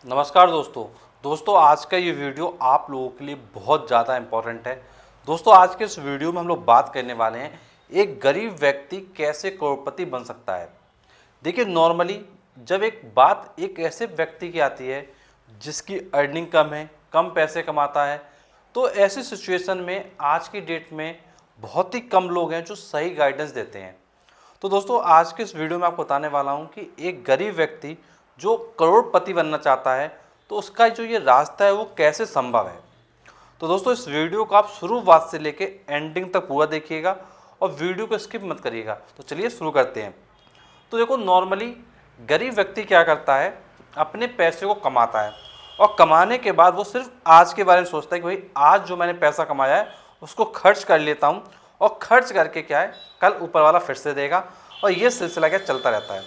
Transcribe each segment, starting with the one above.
नमस्कार दोस्तों आज का ये वीडियो आप लोगों के लिए बहुत ज़्यादा इम्पोर्टेंट है। दोस्तों आज के इस वीडियो में हम लोग बात करने वाले हैं एक गरीब व्यक्ति कैसे करोड़पति बन सकता है। देखिए नॉर्मली जब एक बात एक ऐसे व्यक्ति की आती है जिसकी अर्निंग कम है, कम पैसे कमाता है, तो ऐसी सिचुएशन में आज की डेट में बहुत ही कम लोग हैं जो सही गाइडेंस देते हैं। तो दोस्तों आज के इस वीडियो में आपको बताने वाला हूं कि एक गरीब व्यक्ति जो करोड़पति बनना चाहता है तो उसका जो ये रास्ता है वो कैसे संभव है। तो दोस्तों इस वीडियो को आप शुरुआत से लेके एंडिंग तक पूरा देखिएगा और वीडियो को स्किप मत करिएगा। तो चलिए शुरू करते हैं। तो देखो नॉर्मली गरीब व्यक्ति क्या करता है, अपने पैसे को कमाता है और कमाने के बाद वो सिर्फ आज के बारे में सोचता है कि भाई आज जो मैंने पैसा कमाया है उसको खर्च कर लेता हूँ और खर्च करके क्या है कल ऊपर वाला फिर से देगा और ये सिलसिला क्या चलता रहता है।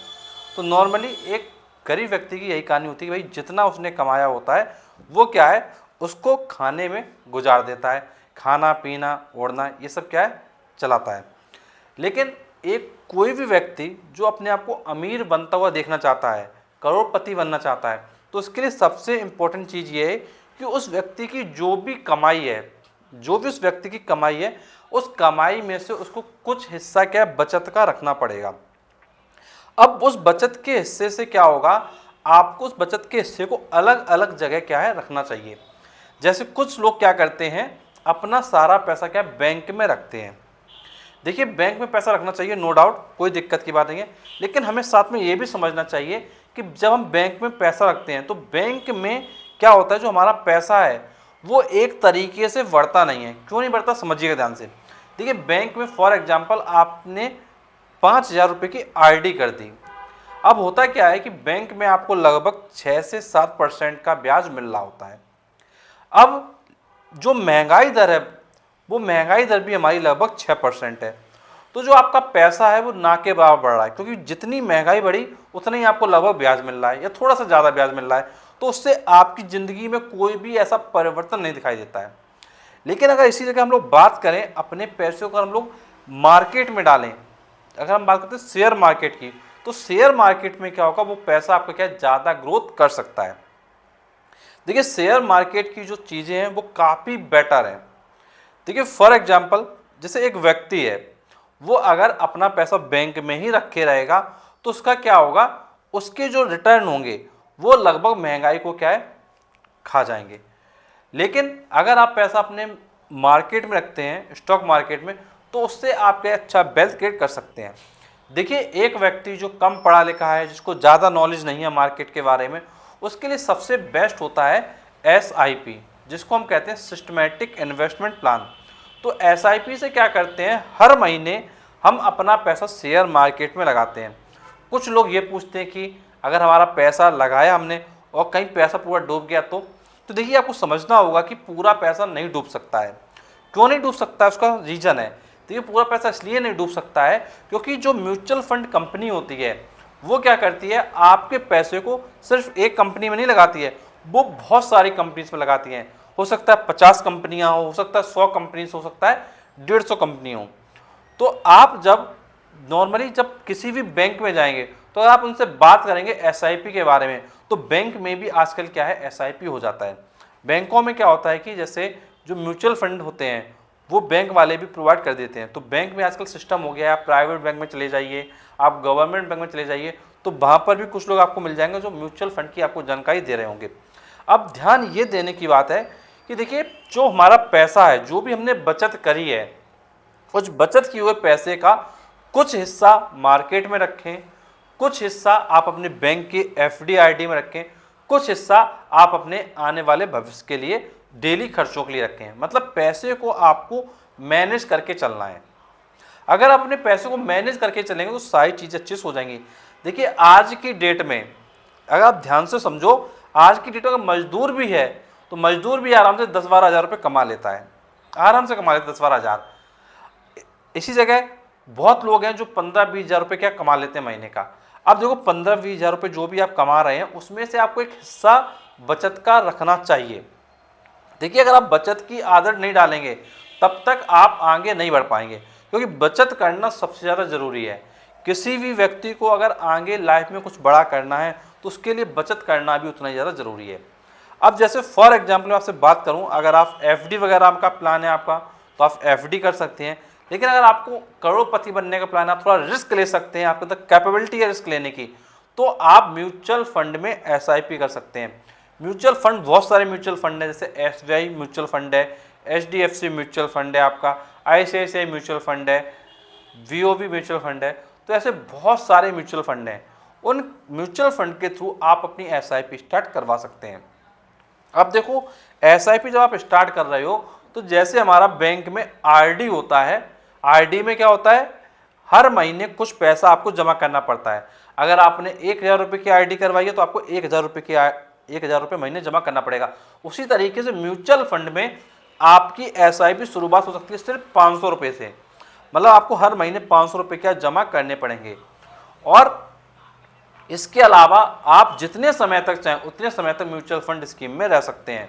तो नॉर्मली एक गरीब व्यक्ति की यही कहानी होती है कि भाई जितना उसने कमाया होता है वो क्या है उसको खाने में गुजार देता है, खाना पीना ओढ़ना ये सब क्या है चलाता है। लेकिन एक कोई भी व्यक्ति जो अपने आप को अमीर बनता हुआ देखना चाहता है, करोड़पति बनना चाहता है, तो उसके लिए सबसे इम्पोर्टेंट चीज़ ये है कि उस व्यक्ति की जो भी कमाई है, जो भी उस व्यक्ति की कमाई है, उस कमाई में से उसको कुछ हिस्सा क्या है बचत का रखना पड़ेगा। अब उस बचत के हिस्से से क्या होगा, आपको उस बचत के हिस्से को अलग अलग जगह क्या है रखना चाहिए। जैसे कुछ लोग क्या करते हैं अपना सारा पैसा क्या है बैंक में रखते हैं। देखिए बैंक में पैसा रखना चाहिए, नो डाउट, कोई दिक्कत की बात नहीं है, लेकिन हमें साथ में ये भी समझना चाहिए कि जब हम बैंक में पैसा रखते हैं तो बैंक में क्या होता है, जो हमारा पैसा है वो एक तरीके से बढ़ता नहीं है। क्यों नहीं बढ़ता समझिएगा ध्यान से। देखिए बैंक में फॉर एग्जांपल आपने 5,000 रुपये की आरडी कर दी। अब होता क्या है कि बैंक में आपको लगभग 6 से 7% का ब्याज मिल रहा होता है। अब जो महंगाई दर है वो महंगाई दर भी हमारी लगभग 6% है। तो जो आपका पैसा है वो ना के बराबर बढ़ रहा है, क्योंकि जितनी महंगाई बढ़ी उतना ही आपको लगभग ब्याज मिल रहा है या थोड़ा सा ज़्यादा ब्याज मिल रहा है। तो उससे आपकी ज़िंदगी में कोई भी ऐसा परिवर्तन नहीं दिखाई देता है। लेकिन अगर इसी जगह हम लोग बात करें अपने पैसों को हम लोग मार्केट में डालें, अगर हम बात करते हैं शेयर मार्केट की, तो शेयर मार्केट में क्या होगा, वो पैसा आपका क्या ज़्यादा ग्रोथ कर सकता है। देखिए शेयर मार्केट की जो चीज़ें हैं वो काफ़ी बेटर हैं। देखिए फॉर एग्जांपल जैसे एक व्यक्ति है वो अगर अपना पैसा बैंक में ही रखे रहेगा तो उसका क्या होगा, उसके जो रिटर्न होंगे वो लगभग महंगाई को क्या है खा जाएंगे। लेकिन अगर आप पैसा अपने मार्केट में रखते हैं, स्टॉक मार्केट में, तो उससे आप क्या अच्छा वेल्थ क्रिएट कर सकते हैं। देखिए एक व्यक्ति जो कम पढ़ा लिखा है, जिसको ज़्यादा नॉलेज नहीं है मार्केट के बारे में, उसके लिए सबसे बेस्ट होता है SIP, जिसको हम कहते हैं सिस्टमेटिक इन्वेस्टमेंट प्लान। तो SIP से क्या करते हैं, हर महीने हम अपना पैसा शेयर मार्केट में लगाते हैं। कुछ लोग ये पूछते हैं कि अगर हमारा पैसा लगाया हमने और कहीं पैसा पूरा डूब गया तो देखिए आपको समझना होगा कि पूरा पैसा नहीं डूब सकता है। क्यों नहीं डूब सकता है, उसका रीज़न है। देखिए पूरा पैसा इसलिए नहीं डूब सकता है क्योंकि जो म्यूचुअल फंड कंपनी होती है वो क्या करती है, आपके पैसे को सिर्फ एक कंपनी में नहीं लगाती है, वो बहुत सारी कंपनीज में लगाती हैं। हो सकता है 50 कंपनियां हो सकता है 100 कंपनीज, हो सकता है 150 कंपनी हो। तो आप जब नॉर्मली जब किसी भी बैंक में जाएंगे तो अगर आप उनसे बात करेंगे SIP के बारे में, तो बैंक में भी आजकल क्या है SIP हो जाता है। बैंकों में क्या होता है कि जैसे जो म्यूचुअल फंड होते हैं वो बैंक वाले भी प्रोवाइड कर देते हैं। तो बैंक में आजकल सिस्टम हो गया है, आप प्राइवेट बैंक में चले जाइए, आप गवर्नमेंट बैंक में चले जाइए, तो वहाँ पर भी कुछ लोग आपको मिल जाएंगे जो म्यूचुअल फंड की आपको जानकारी दे रहे होंगे। अब ध्यान ये देने की बात है कि देखिए जो हमारा पैसा है, जो भी हमने बचत करी है, उस बचत किए हुए पैसे का कुछ हिस्सा मार्केट में रखें, कुछ हिस्सा आप अपने बैंक के FD RD में रखें, कुछ हिस्सा आप अपने आने वाले भविष्य के लिए डेली खर्चों के लिए रखें। मतलब पैसे को आपको मैनेज करके चलना है। अगर आप अपने पैसे को मैनेज करके चलेंगे तो सारी चीज़ें अच्छी से हो जाएंगी। देखिए आज की डेट में अगर आप ध्यान से समझो, आज की डेट में अगर मजदूर भी है तो मजदूर भी आराम से 10-12 हज़ार रुपये कमा लेता है, आराम से कमा लेता है 10-12 हज़ार। इसी जगह बहुत लोग हैं जो 15-20 हज़ार रुपये क्या कमा लेते हैं महीने का। अब देखो 15-20 हज़ार रुपये जो भी आप कमा रहे हैं उसमें से आपको एक हिस्सा बचत का रखना चाहिए। देखिए अगर आप बचत की आदत नहीं डालेंगे तब तक आप आगे नहीं बढ़ पाएंगे, क्योंकि बचत करना सबसे ज़्यादा ज़रूरी है। किसी भी व्यक्ति को अगर आगे लाइफ में कुछ बड़ा करना है तो उसके लिए बचत करना भी उतना ही ज़्यादा ज़रूरी है। अब जैसे फॉर एग्जांपल मैं आपसे बात करूं, अगर आप एफडी वगैरह का प्लान है आपका, तो आप एफडी कर सकते हैं। लेकिन अगर आपको करोड़पति बनने का प्लान है, आप थोड़ा रिस्क ले सकते हैं, आपके अंदर कैपेबिलिटी है रिस्क लेने की, तो आप म्यूचुअल फंड में एसआईपी कर सकते हैं। म्यूचुअल फंड, बहुत सारे म्यूचुअल फंड है, जैसे एसबीआई म्यूचुअल फंड है, एचडीएफसी म्यूचुअल फंड है, आपका आईसीआईसीआई म्यूचुअल फंड है, वीओबी म्यूचुअल फंड है। तो ऐसे बहुत सारे म्यूचुअल फंड हैं, उन म्यूचुअल फंड के थ्रू आप अपनी एसआईपी स्टार्ट करवा सकते हैं। अब देखो, एसआईपी जब आप स्टार्ट कर रहे हो, तो जैसे हमारा बैंक में आरडी होता है, आरडी में क्या होता है, हर महीने कुछ पैसा आपको जमा करना पड़ता है। अगर आपने 1,000 रुपये की आरडी करवाई है तो आपको 1,000 रुपये की 1,000 रुपये महीने जमा करना पड़ेगा। उसी तरीके से म्यूचुअल फंड में आपकी एसआईपी शुरुआत हो सकती है सिर्फ 500 रुपये से, मतलब आपको हर महीने 500 रुपये क्या जमा करने पड़ेंगे। और इसके अलावा आप जितने समय तक चाहें उतने समय तक म्यूचुअल फंड स्कीम में रह सकते हैं।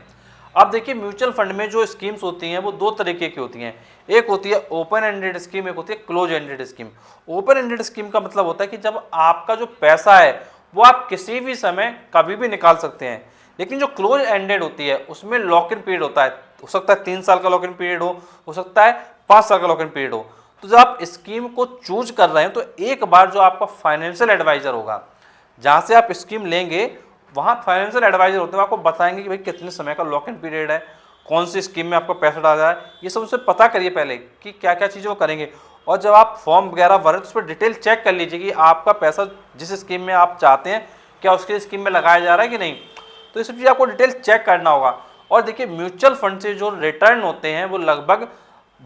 अब देखिए, म्यूचुअल फंड में जो स्कीम्स होती हैं वो दो तरीके की होती हैं, एक होती है ओपन एंडेड स्कीम, एक होती है close ended scheme. Open ended scheme का मतलब होता है कि जब आपका जो पैसा है वो आप किसी भी समय कभी भी निकाल सकते हैं। लेकिन जो क्लोज एंडेड होती है उसमें लॉक इन पीरियड होता है, हो सकता है 3 साल का लॉक इन पीरियड हो सकता है 5 साल का लॉक इन पीरियड हो। तो जब आप स्कीम को चूज कर रहे हैं तो एक बार जो आपका फाइनेंशियल एडवाइजर होगा, जहाँ से आप स्कीम लेंगे, वहाँ फाइनेंशियल एडवाइजर होते हैं, आपको बताएंगे कि भाई कितने समय का लॉक इन पीरियड है, कौन सी स्कीम में आपको पैसा डाला है, ये सब उससे पता करिए पहले कि क्या क्या चीज़ें वो करेंगे। और जब आप फॉर्म वगैरह भरें तो उस पर डिटेल चेक कर लीजिए कि आपका पैसा जिस स्कीम में आप चाहते हैं क्या उसकी स्कीम में लगाया जा रहा है कि नहीं। तो ये सब चीज़ आपको डिटेल चेक करना होगा। और देखिए, म्यूचुअल फंड से जो रिटर्न होते हैं वो लगभग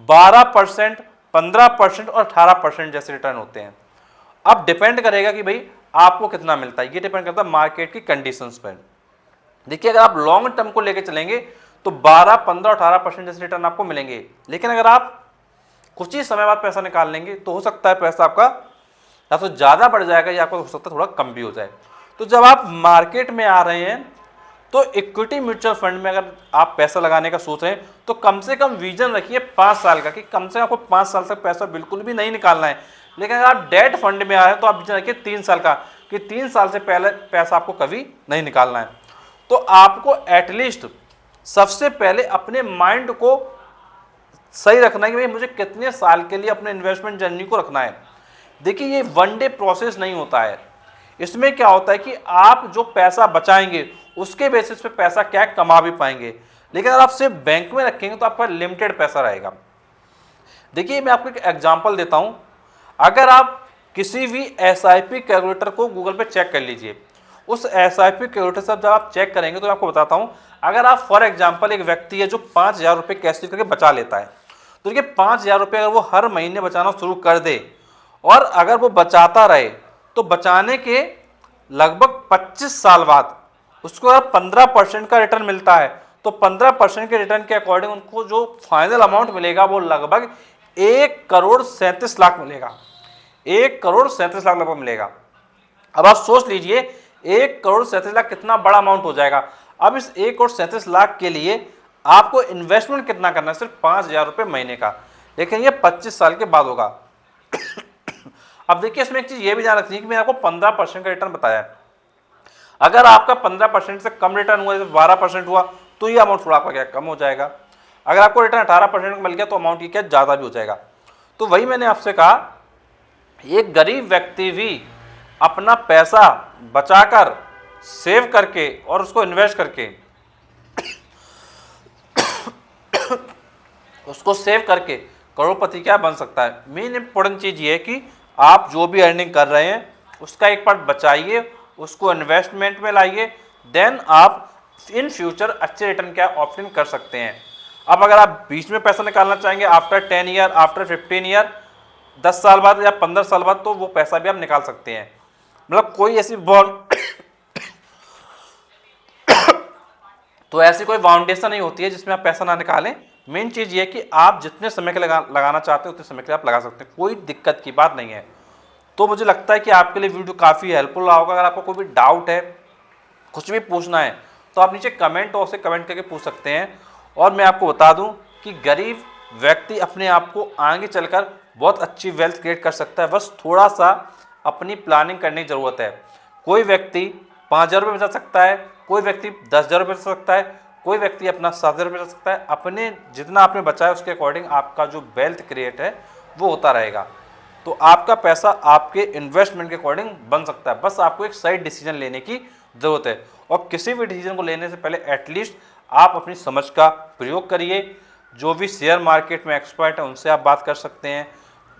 12%, 15% और 18% जैसे रिटर्न होते हैं। अब डिपेंड करेगा कि भाई आपको कितना मिलता है, ये डिपेंड करता है मार्केट की कंडीशंस पर। देखिए, अगर आप लॉन्ग टर्म को लेकर चलेंगे तो 12, 15, 18% जैसे रिटर्न आपको मिलेंगे। लेकिन अगर आप कुछ ही समय बाद पैसा निकाल लेंगे तो हो सकता है पैसा आपका या तो ज़्यादा बढ़ जाएगा या आपको हो सकता है थोड़ा कम भी हो जाए। तो जब आप मार्केट में आ रहे हैं तो इक्विटी म्यूचुअल फंड में अगर आप पैसा लगाने का सोच रहे हैं तो कम से कम विजन रखिए 5 साल का, कि कम से कम आपको 5 साल तक पैसा बिल्कुल भी नहीं निकालना है। लेकिन अगर आप डेट फंड में आ रहे हैं तो आप विजन रखिए 3 साल का, कि 3 साल से पहले पैसा आपको कभी नहीं निकालना है। तो आपको एटलीस्ट सबसे पहले अपने माइंड को सही रखना है कि भाई मुझे कितने साल के लिए अपने इन्वेस्टमेंट जर्नी को रखना है। देखिए, ये वन डे प्रोसेस नहीं होता है। इसमें क्या होता है कि आप जो पैसा बचाएंगे उसके बेसिस पे पैसा क्या कमा भी पाएंगे। लेकिन अगर आप सिर्फ बैंक में रखेंगे तो आपका लिमिटेड पैसा रहेगा। देखिए, मैं आपको एक एग्जांपल देता हूं। अगर आप किसी भी एसआईपी कैलकुलेटर को गूगल पे चेक कर लीजिए, उस एसआईपी कैलकुलेटर से जब आप चेक करेंगे तो मैं आपको बताता हूं, अगर आप फॉर एग्जांपल एक व्यक्ति है जो 5,000 रुपये कैश करके बचा लेता है, तो देखिए 5,000 रुपये अगर वो हर महीने बचाना शुरू कर दे और अगर वो बचाता रहे तो बचाने के लगभग 25 साल बाद उसको अगर 15% का रिटर्न मिलता है तो 15% के रिटर्न के अकॉर्डिंग उनको जो फाइनल अमाउंट मिलेगा वो लगभग 1,37,00,000 मिलेगा। 1,37,00,000 लगभग मिलेगा। अब आप सोच लीजिए 1,37,00,000 कितना बड़ा अमाउंट हो जाएगा। अब इस 1,37,00,000 के लिए आपको इन्वेस्टमेंट कितना करना है, सिर्फ 5,000 रुपये महीने का, लेकिन ये 25 साल के बाद होगा। अब देखिए, इसमें एक चीज ये भी ध्यान रखनी है कि मैंने आपको 15% का रिटर्न बताया है। अगर आपका 15% से कम रिटर्न हुआ, 12% हुआ, तो ये अमाउंट थोड़ा आपका क्या कम हो जाएगा। अगर आपको रिटर्न 18% मिल गया तो अमाउंट ये क्या ज़्यादा भी हो जाएगा। तो वही मैंने आपसे कहा, एक गरीब व्यक्ति भी अपना पैसा बचाकर, सेव करके और उसको इन्वेस्ट करके उसको सेव करके करोड़पति क्या बन सकता है। मेन इंपॉर्टेंट चीज़ ये है कि आप जो भी अर्निंग कर रहे हैं उसका एक पार्ट बचाइए, उसको इन्वेस्टमेंट में लाइए, देन आप इन फ्यूचर अच्छे रिटर्न क्या ऑप्शन कर सकते हैं। अब अगर आप बीच में पैसा निकालना चाहेंगे आफ्टर 10 ईयर, आफ्टर 15 ईयर, 10 साल बाद या 15 साल बाद, तो वो पैसा भी आप निकाल सकते हैं। मतलब कोई ऐसी तो ऐसी कोई फाउंडेशन नहीं होती है जिसमें आप पैसा ना निकालें। मेन चीज़ ये है कि आप जितने समय के लगाना चाहते हैं उतने समय के लिए आप लगा सकते हैं, कोई दिक्कत की बात नहीं है। तो मुझे लगता है कि आपके लिए वीडियो काफ़ी हेल्पफुल रहा होगा। अगर आपको कोई भी डाउट है, कुछ भी पूछना है, तो आप नीचे कमेंट बॉक्स से कमेंट करके पूछ सकते हैं। और मैं आपको बता दूं कि गरीब व्यक्ति अपने आप को आगे चलकर बहुत अच्छी वेल्थ क्रिएट कर सकता है, बस थोड़ा सा अपनी प्लानिंग करने की ज़रूरत है। कोई व्यक्ति 5,000 रुपये बचा सकता है, कोई व्यक्ति 10,000 रुपये बचा सकता है, कोई व्यक्ति अपना 7,000 रुपये बचा सकता है। अपने जितना आपने बचाया उसके अकॉर्डिंग आपका जो वेल्थ क्रिएट है वो होता रहेगा। तो आपका पैसा आपके इन्वेस्टमेंट के अकॉर्डिंग बन सकता है। बस आपको एक सही डिसीजन लेने की ज़रूरत है, और किसी भी डिसीजन को लेने से पहले एटलीस्ट आप अपनी समझ का प्रयोग करिए। जो भी शेयर मार्केट में एक्सपर्ट हैं उनसे आप बात कर सकते हैं।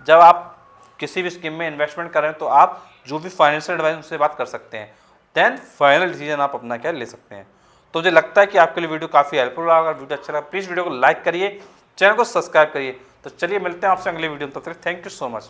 जब आप किसी भी स्कीम में इन्वेस्टमेंट करें तो आप जो भी फाइनेंशियल एडवाइस उनसे बात कर सकते हैं, देन फाइनल डिसीजन आप अपना क्या ले सकते हैं। तो मुझे लगता है कि आपके लिए वीडियो काफ़ी हेल्पफुल रहा। अगर वीडियो अच्छा लगा प्लीज़ वीडियो को लाइक करिए, चैनल को सब्सक्राइब करिए। तो चलिए मिलते हैं आपसे अगले वीडियो में, तब तक थैंक यू सो मच।